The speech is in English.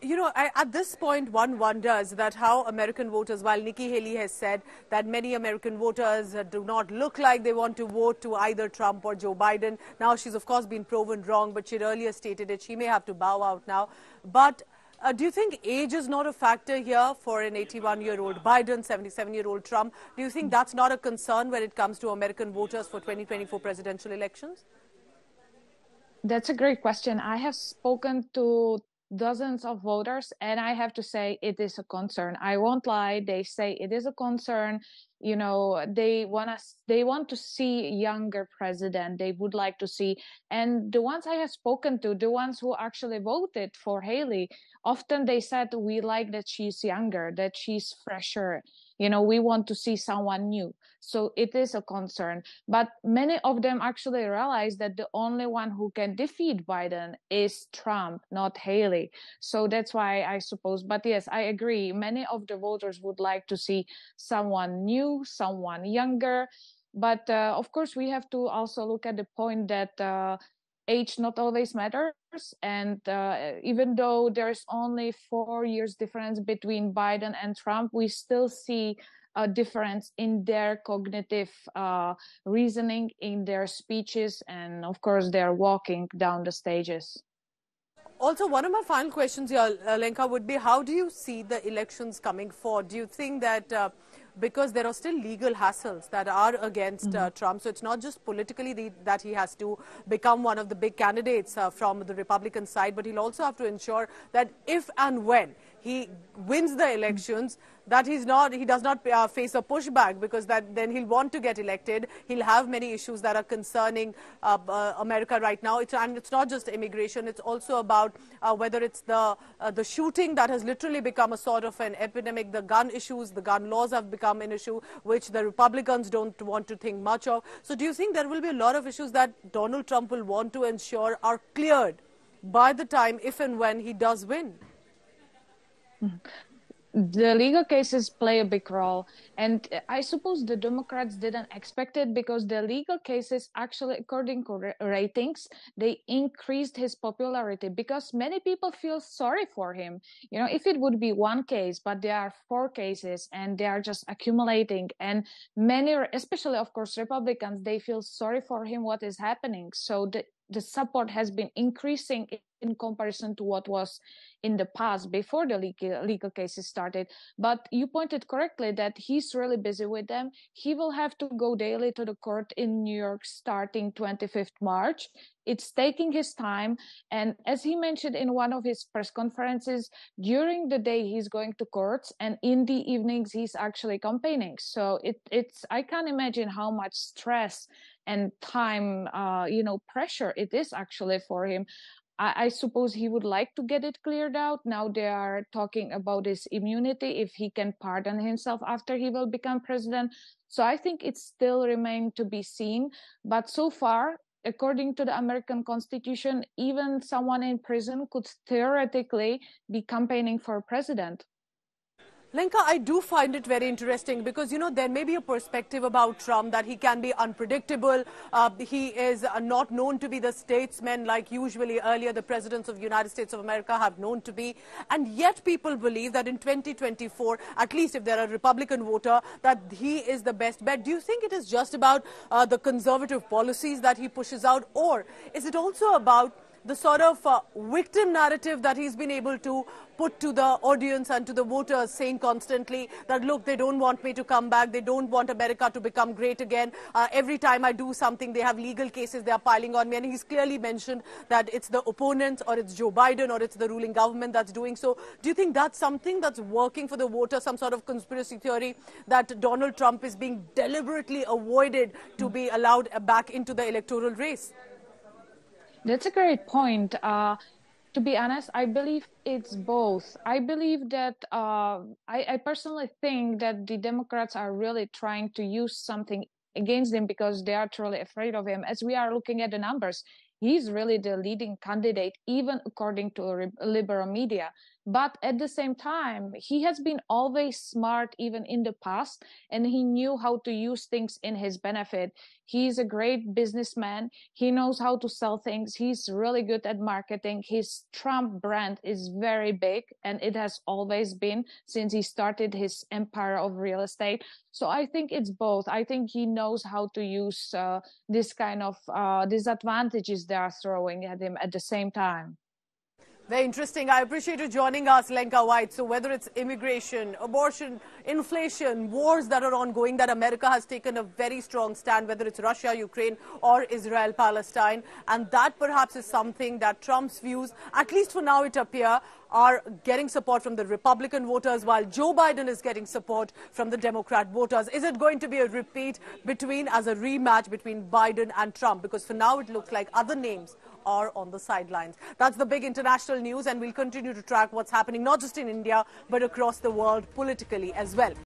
At this point, one wonders that how American voters, while Nikki Haley has said that many American voters do not look like they want to vote to either Trump or Joe Biden. Now, she's of course been proven wrong, but she'd earlier stated it. She may have to bow out now. But do you think age is not a factor here for an 81-year-old Biden, 77-year-old Trump? Do you think that's not a concern when it comes to American voters for 2024 presidential elections? That's a great question. I have spoken to dozens of voters, and I have to say it is a concern. I won't lie, they say it is a concern. They want to see a younger president. They would like to see, and the ones I have spoken to, the ones who actually voted for Haley, often they said we like that she's younger, that she's fresher. We want to see someone new. So it is a concern. But many of them actually realize that the only one who can defeat Biden is Trump, not Haley. So that's why I suppose. But yes, I agree. Many of the voters would like to see someone new, someone younger. But of course, we have to also look at the point that age not always matters. And even though there's only 4 years difference between Biden and Trump, we still see a difference in their cognitive reasoning, in their speeches, and of course, they're walking down the stages. Also, one of my final questions here, Lenka, would be how do you see the elections coming forward? Do you think that because there are still legal hassles that are against Trump, so it's not just politically that he has to become one of the big candidates from the Republican side, but he'll also have to ensure that if and when he wins the elections, that he does not face a pushback, because then he'll want to get elected. He'll have many issues that are concerning America right now. And it's not just immigration. It's also about whether it's the shooting that has literally become a sort of an epidemic, the gun issues, the gun laws have become an issue which the Republicans don't want to think much of. So do you think there will be a lot of issues that Donald Trump will want to ensure are cleared by the time, if and when he does win? The legal cases play a big role, and I suppose the Democrats didn't expect it, because the legal cases actually, according to ratings, they increased his popularity because many people feel sorry for him. If it would be one case, but there are 4 cases and they are just accumulating, and many, especially of course Republicans, they feel sorry for him, what is happening. So the support has been increasing in comparison to what was in the past before the legal cases started. But you pointed correctly that he's really busy with them. He will have to go daily to the court in New York starting 25th March. It's taking his time. And as he mentioned in one of his press conferences, during the day he's going to courts, and in the evenings he's actually campaigning. So I can't imagine how much stress and time, pressure it is actually for him. I suppose he would like to get it cleared out. Now they are talking about his immunity, if he can pardon himself after he will become president. So I think it still remains to be seen. But so far, according to the American Constitution, even someone in prison could theoretically be campaigning for president. Lenka, I do find it very interesting because, there may be a perspective about Trump that he can be unpredictable. He is not known to be the statesman like usually earlier the presidents of the United States of America have known to be. And yet people believe that in 2024, at least if they're a Republican voter, that he is the best bet. Do you think it is just about the conservative policies that he pushes out, or is it also about the sort of victim narrative that he's been able to put to the audience and to the voters, saying constantly that, look, they don't want me to come back, they don't want America to become great again. Every time I do something, they have legal cases, they are piling on me. And he's clearly mentioned that it's the opponents, or it's Joe Biden, or it's the ruling government that's doing so. Do you think that's something that's working for the voters, some sort of conspiracy theory that Donald Trump is being deliberately avoided to be allowed back into the electoral race? That's a great point. To be honest, I believe it's both. I believe that I personally think that the Democrats are really trying to use something against him because they are truly afraid of him. As we are looking at the numbers, he's really the leading candidate, even according to liberal media. But at the same time, he has been always smart even in the past, and he knew how to use things in his benefit. He's a great businessman. He knows how to sell things. He's really good at marketing. His Trump brand is very big, and it has always been since he started his empire of real estate. So I think it's both. I think he knows how to use this kind of disadvantages they are throwing at him at the same time. Very interesting. I appreciate you joining us, Lenka White. So whether it's immigration, abortion, inflation, wars that are ongoing, that America has taken a very strong stand, whether it's Russia, Ukraine, or Israel, Palestine. And that perhaps is something that Trump's views, at least for now it appears, are getting support from the Republican voters, while Joe Biden is getting support from the Democrat voters. Is it going to be a repeat as a rematch between Biden and Trump? Because for now it looks like other names are on the sidelines. That's the big international news, and we'll continue to track what's happening not just in India but across the world politically as well.